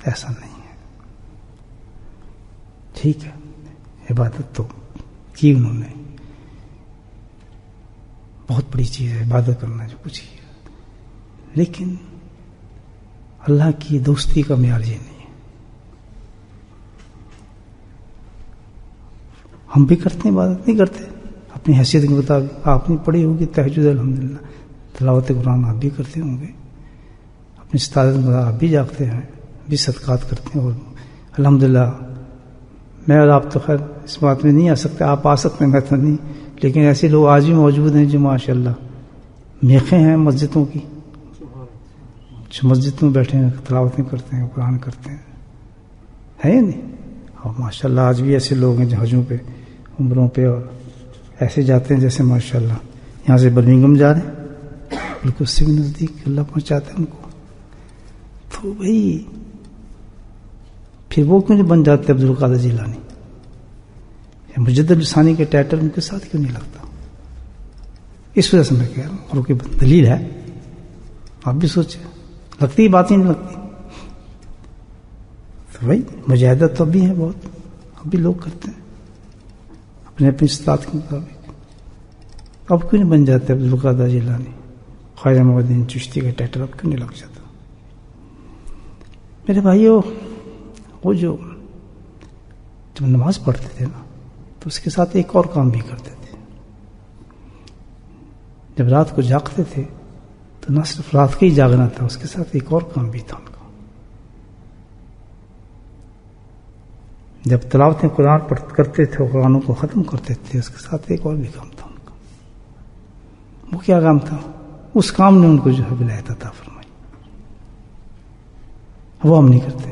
ایسا نہیں ہے. ٹھیک ہے عبادت تو کی انہوں نے، بہت بڑی چیز ہے عبادت کرنا جو کچھ کیا، لیکن اللہ کی دوستی کا معیار یہ نہیں ہے. ہم بھی کرتے ہیں عبادت، نہیں کرتے اپنی حیثیت کے مطابق. آپ نے پڑھی ہوگی تہجد الحمدللہ، تلاوت قرآن آپ بھی کرتے ہوں گے، اپنی استادت کے مطابق آپ بھی جاگتے ہیں، بھی صدقات کرتے ہیں. اور الحمدللہ میں اور آپ تو خیر اس بات میں نہیں آ سکتے، آپ آ سکتے ہیں میں تو نہیں، لیکن ایسے لوگ آج بھی موجود ہیں جو ماشاءاللہ میخیں ہیں مسجدوں کی، جو مسجد میں بیٹھے ہیں تلاوتیں کرتے ہیں قرآن کرتے ہیں، ہے یا نہیں؟ اور ماشاءاللہ آج بھی ایسے لوگ ہیں جو حجوں پہ عمروں پہ اور ایسے جاتے ہیں جیسے ماشاءاللہ یہاں سے برمنگھم جا رہے ہیں، بالکل اس سے بھی نزدیک اللہ پہنچاتے ہیں ان کو. تو بھائی پھر وہ کیوں نہیں بن جاتے عبد القادر جیلانی؟ مجدد الثانی کے ٹائٹل ان کے ساتھ کیوں نہیں لگتا؟ اس وجہ سے میں کہہ رہا ہوں، اور کوئی دلیل ہے آپ بھی سوچیں، لگتی بات ہی نہیں لگتی. تو بھائی مجاہدت تو اب بھی ہے بہت، اب بھی لوگ کرتے ہیں اپنے اپنی استطاعت کے مطابق. اب کیوں نہیں بن جاتے عبد القادر جیلانی، خواجہ معین الدین چشتی کا ٹائٹل اب کیوں نہیں لگ جاتا؟ میرے بھائیو، وہ جو جب نماز پڑھتے تھے نا تو اس کے ساتھ ایک اور کام بھی کرتے تھے. جب رات کو جاگتے تھے تو نہ صرف رات کا ہی جاگنا تھا، اس کے ساتھ ایک اور کام بھی تھا ان کا. جب تلاوتیں قرآن کرتے تھے، قرآنوں کو ختم کرتے تھے، اس کے ساتھ ایک اور بھی کام تھا ان کا. وہ کیا کام تھا؟ اس کام نے ان کو جو ہے ولایت عطا فرمائی، وہ ہم نہیں کرتے.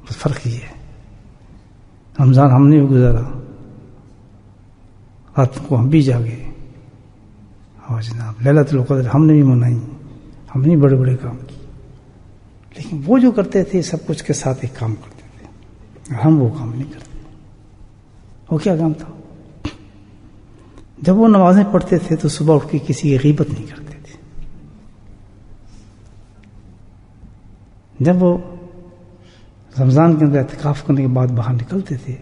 بس فرق یہ ہے، رمضان ہم نے گزارا، رات کو ہم بھی جاگے، اور جناب لیلۃ القدر ہم نے بھی منائی، ہم نے بڑے بڑے کام کیے. لیکن وہ جو کرتے تھے سب کچھ کے ساتھ ایک کام کرتے تھے، ہم وہ کام نہیں کرتے. وہ کیا کام تھا؟ جب وہ نمازیں پڑھتے تھے تو صبح اٹھ کے کسی کی غیبت نہیں کرتے تھے. جب وہ رمضان کے اندر اعتکاف کرنے کے بعد باہر نکلتے تھے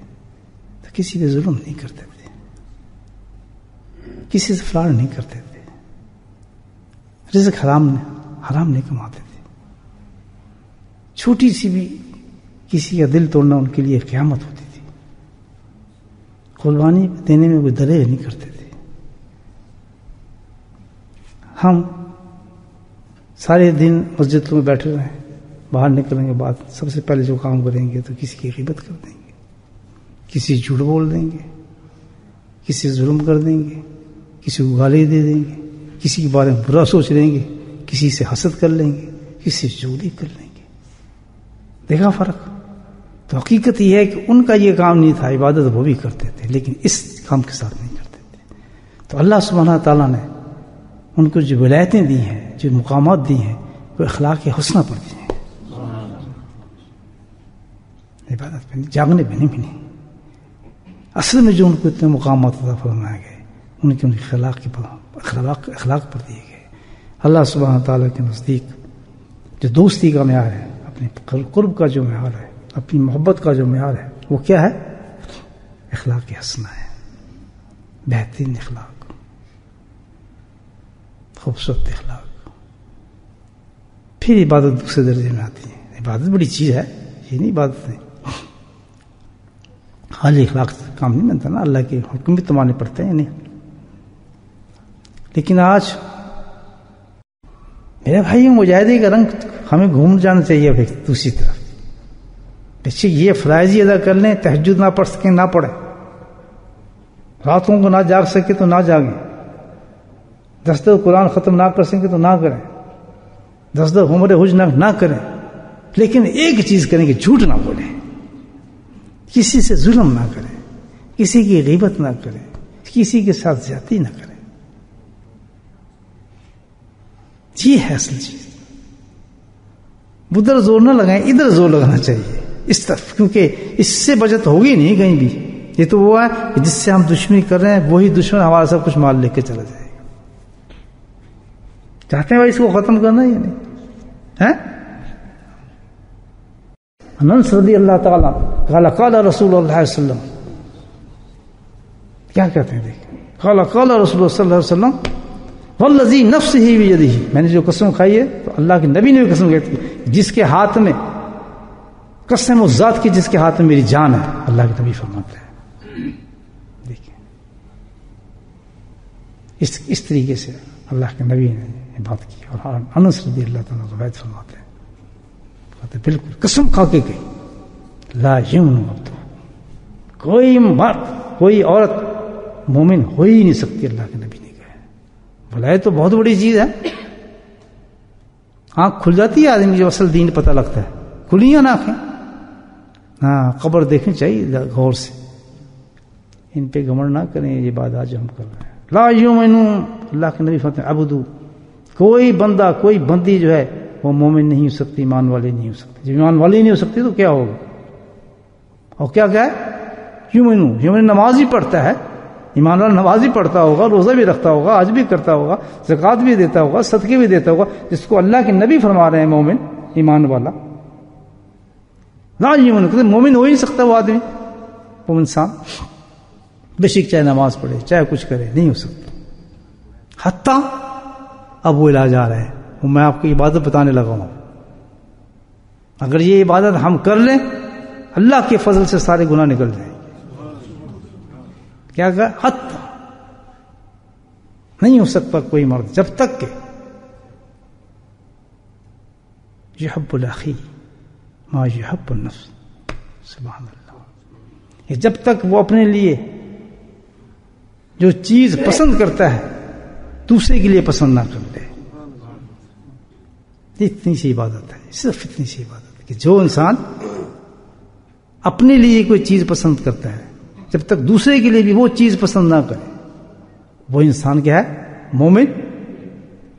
تو کسی پہ ظلم نہیں کرتے تھے، کسی سے فراڈ نہیں کرتے تھے، رزق حرام نہیں کماتے تھے. چھوٹی سی بھی کسی کا دل توڑنا ان کے لیے قیامت ہوتی تھی. قربانی دینے میں کوئی دریغ نہیں کرتے تھے. ہم سارے دن مسجد میں بیٹھے رہے، باہر نکلنے کے بعد سب سے پہلے جو کام کریں گے تو کسی کی غیبت کر دیں گے، کسی جھوٹ بول دیں گے، کسی سے ظلم کر دیں گے، کسی کو گالی دے دیں گے، کسی کے بارے میں برا سوچ لیں گے، کسی سے حسد کر لیں گے، کسی سے چغلی کر لیں گے. دیکھا فرق؟ تو حقیقت یہ ہے کہ ان کا یہ کام نہیں تھا، عبادت وہ بھی کرتے تھے لیکن اس کام کے ساتھ نہیں کرتے تھے. تو اللہ سبحانہ تعالیٰ نے ان کو جو ولایتیں دی ہیں، جو مقامات دی ہیں، وہ اخلاق حسنہ پر دی ہیں، عبادت پہ نہیں، جاگنے پہ نہیں. اصل میں جو ان کو اتنے مقامات عطا فرمائے گئے ان کے اخلاق پر دیے گئے. اللہ سبحانہ تعالیٰ کے نزدیک جو دوستی کا معیار ہے، اپنے قرب کا جو معیار ہے، اپنی محبت کا جو معیار ہے، وہ کیا ہے؟ اخلاق حسنہ ہے، بہترین اخلاق، خوبصورت اخلاق. پھر عبادت دوسرے درجے میں آتی ہے. عبادت بڑی چیز ہے، یہ نہیں عبادت نہیں، خالی اخلاق سے کام نہیں بنتا نا، اللہ کے حکم بھی تو ماننے پڑتے ہیں نہیں. لیکن آج میرے بھائی مجاہدے کا رنگ ہمیں گھوم جانا چاہیے دوسری طرف. بچے یہ فرائض ادا کر لیں، تہجد نہ پڑھ سکیں نہ پڑھیں، راتوں کو نہ جاگ سکے تو نہ جاگیں، 10 قرآن ختم نہ کر سکیں تو نہ کریں، 10 عمر حج نہ کریں، لیکن ایک چیز کریں کہ جھوٹ نہ بولیں، کسی سے ظلم نہ کریں، کسی کی غیبت نہ کریں، کسی کے ساتھ زیادتی نہ کریں. یہ ہے اصل چیز. ادھر زور نہ لگائیں، ادھر زور لگانا چاہیے اس طرف، کیونکہ اس سے بچت ہوگی نہیں کہیں بھی. یہ تو وہ ہے کہ جس سے ہم دشمنی کر رہے ہیں وہی دشمن ہمارا سب کچھ مال لے کے چلا جائے گا. چاہتے ہیں بھائی اس کو ختم کرنا یا نہیں ہے؟ انس رضی اللہ تعالیٰ قال قال رسول اللہ صلی اللہ علیہ وسلم، کیا کہتے ہیں دیکھیں، قال قال رسول اللہ صلی اللہ علیہ وسلم والذی نفسہ بیدہ، میں نے جو قسم کھائی ہے تو اللہ کے نبی نے بھی قسم کھائی تھی، جس کے ہاتھ میں، قسم اس ذات کی جس کے ہاتھ میں میری جان ہے، اللہ کے نبی فرماتے ہیں. دیکھیں اس طریقے سے اللہ کے نبی نے یہ بات کی. اور انس رضی اللہ تعالیٰ روایت فرماتے ہیں، بالکل قسم کھا کے گئی، لا یمن عبد، کوئی مرد کوئی عورت مومن ہو ہی نہیں سکتی، اللہ کے نبی نے کہا. بھلا یہ تو بہت بڑی چیز ہے. آنکھ کھل جاتی ہے آدمی جب اصل دین پتہ لگتا ہے، کھلی ہیں نا آنکھیں. ہاں قبر دیکھنی چاہیے غور سے، ان پہ گھمنڈ نہ کریں. یہ بات آج ہم کر رہے ہیں. لا یؤمن، اللہ کے نبی فرماتے ہیں عبدو، کوئی بندہ کوئی بندی جو ہے وہ مومن نہیں ہو سکتی، ایمان والی نہیں ہو سکتی. جب ایمان والی نہیں ہو سکتی تو کیا ہوگا؟ اور کیا ہے یومن نماز ہی پڑھتا ہے، ایمان والا نماز ہی پڑھتا ہوگا، روزہ بھی رکھتا ہوگا، حج بھی کرتا ہوگا، زکوٰۃ بھی دیتا ہوگا، صدقے بھی دیتا ہوگا، جس کو اللہ کے نبی فرما رہے ہیں مومن ایمان والا. لا یومن، مومن ہو ہی نہیں سکتا وہ آدمی، وہ انسان بے شک چاہے نماز پڑھے چاہے کچھ کرے نہیں ہو سکتا. حتیٰ اب وہ علاج آ رہا ہے، وہ میں آپ کو عبادت بتانے لگا ہوں. اگر یہ عبادت ہم کر لیں اللہ کے فضل سے سارے گناہ نکل جائیں گے. کیا کہا؟ حتیٰ نہیں ہو سکتا کوئی مرد جب تک کہ یحب الاخی ما یحب النفس. سبحان اللہ. یہ جب تک وہ اپنے لیے جو چیز پسند کرتا ہے دوسرے کے لیے پسند نہ کر لے. اتنی سی عبادت ہے، صرف اتنی سی عبادت ہے کہ جو انسان اپنے لیے کوئی چیز پسند کرتا ہے جب تک دوسرے کے لیے بھی وہ چیز پسند نہ کرے وہ انسان کیا ہے؟ مومن.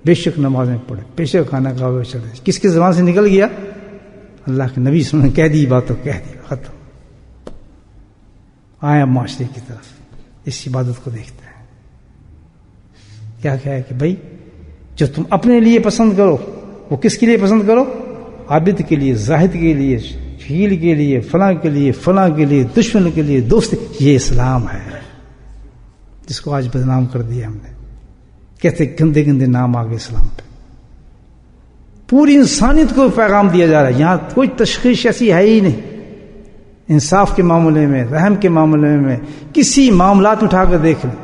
بے شک نمازیں پڑھے، بے شک کھانا کھاوے چڑھے. کس کے زبان سے نکل گیا؟ اللہ کے نبی صلی اللہ علیہ وسلم نے کہہ دی بات تو کہہ دی، ختم. آئے اب معاشرے کی طرف اس عبادت کو دیکھتے ہیں. کیا ہے کہ بھائی جو تم اپنے لیے پسند کرو وہ کس کے لیے پسند کرو؟ عابد کے لیے، زاہد کے لیے، شکیل کے لیے، فلاں کے لیے، فلاں کے لیے، دشمن کے لیے، دوست. یہ اسلام ہے جس کو آج بدنام کر دیا ہم نے. کہتے گندے گندے نام آگے اسلام پہ. پوری انسانیت کو پیغام دیا جا رہا ہے. یہاں کوئی تشخیص ایسی ہے ہی نہیں. انصاف کے معاملے میں، رحم کے معاملے میں، کسی معاملات میں اٹھا کر دیکھ لیں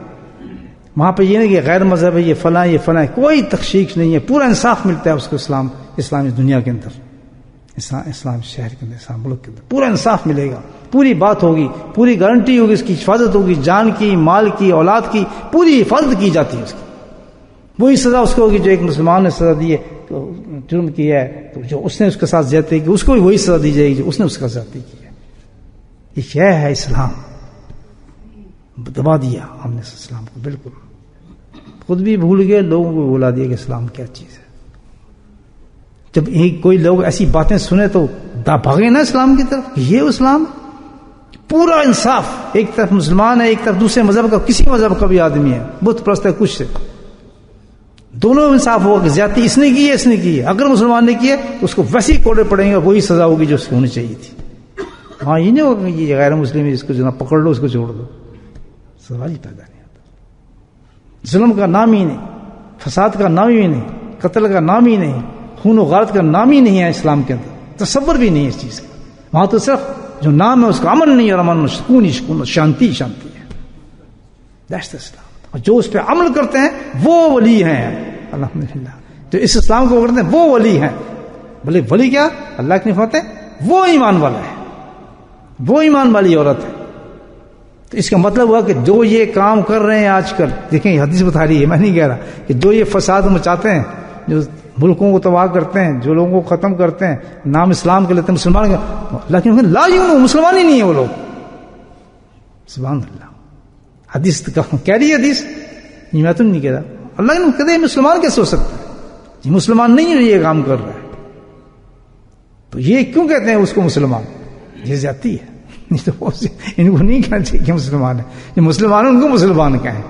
وہاں پہ یہ نہیں کہ غیر مذہب ہے، یہ فلاں یہ فلاں، کوئی تخشیش نہیں ہے. پورا انصاف ملتا ہے اس کو اسلامی دنیا کے اندر، اسلام شہر کے اندر، اسلام ملک کے اندر پورا انصاف ملے گا. پوری بات ہوگی، پوری گارنٹی ہوگی، اس کی حفاظت ہوگی، جان کی، مال کی، اولاد کی پوری حفاظت کی جاتی ہے. اس کی وہی سزا اس کو ہوگی جو ایک مسلمان نے سزا دی ہے، جرم کیا ہے تو جو اس نے اس کے ساتھ زیادتی کی اس کو بھی وہی سزا دی جائے گی جو اس نے اس کا زیادتی کی ہے. یہ کیا ہے اسلام؟ دبا دیا ہم نے اسلام کو، بالکل خود بھی بھول گئے، لوگوں کو بھلا دیا کہ اسلام کیا چیز ہے. جب کوئی لوگ ایسی باتیں سنے تو بھاگے نا اسلام کی طرف. یہ اسلام پورا انصاف، ایک طرف مسلمان ہے ایک طرف دوسرے مذہب کا، کسی مذہب کا بھی آدمی ہے، بت پرست ہے، کچھ سے، دونوں انصاف ہوگا کہ زیادتی اس نے کی ہے اس نے کی ہے. اگر مسلمان نے کی ہے تو اس کو ویسے ہی کوڑے پڑیں گے، وہی سزا ہوگی جو اس کو ہونی چاہیے تھی. ہاں یہ نہیں ہوگا کہ یہ غیر مسلم ہے اس کو جناب پکڑ لو اس کو چھوڑ دو. سوال ہی پیدا نہیں ہوتا. ظلم کا نام ہی نہیں، فساد کا نام ہی نہیں، قتل کا نام ہی نہیں، خون و غارت کا نام ہی نہیں ہے اسلام کے اندر. تصور بھی نہیں ہے اس چیز کا. وہاں تو صرف جو نام ہے اس کا امن نہیں، اور امن میں سکون ہی سکون، شانتی شانتی ہے. دیٹس اسلام. اور جو اس پہ عمل کرتے ہیں وہ ولی ہیں الحمدللہ. جو اس اسلام کو کرتے ہیں وہ ولی ہیں. بولے ولی کیا؟ اللہ کی نفرت ہے، وہ ایمان والا ہے، وہ ایمان والی عورت ہے. تو اس کا مطلب ہوا کہ جو یہ کام کر رہے ہیں آج کل، دیکھیں یہ حدیث بتا رہی ہے، میں نہیں کہہ رہا، کہ جو یہ فساد مچاتے ہیں، جو ملکوں کو تباہ کرتے ہیں، جو لوگوں کو ختم کرتے ہیں، نام اسلام کے لیتے ہیں، مسلمان کا، اللہ کی لا یؤمنون، مسلمان ہی نہیں ہے وہ لوگ. سبحان اللہ. حدیث کہہ رہی ہے حدیث، یہ میں تو نہیں کہہ رہا. اللہ نے کہتے مسلمان کیسے ہو سکتا ہے؟ یہ مسلمان نہیں ہے یہ کام کر رہا ہے. تو یہ کیوں کہتے ہیں اس کو مسلمان؟ یہ زیادتی ہے. نہیں تو ان کو نہیں کہنا چاہیے کہ مسلمان ہے. یہ مسلمان ہیں ان کو مسلمان کہیں.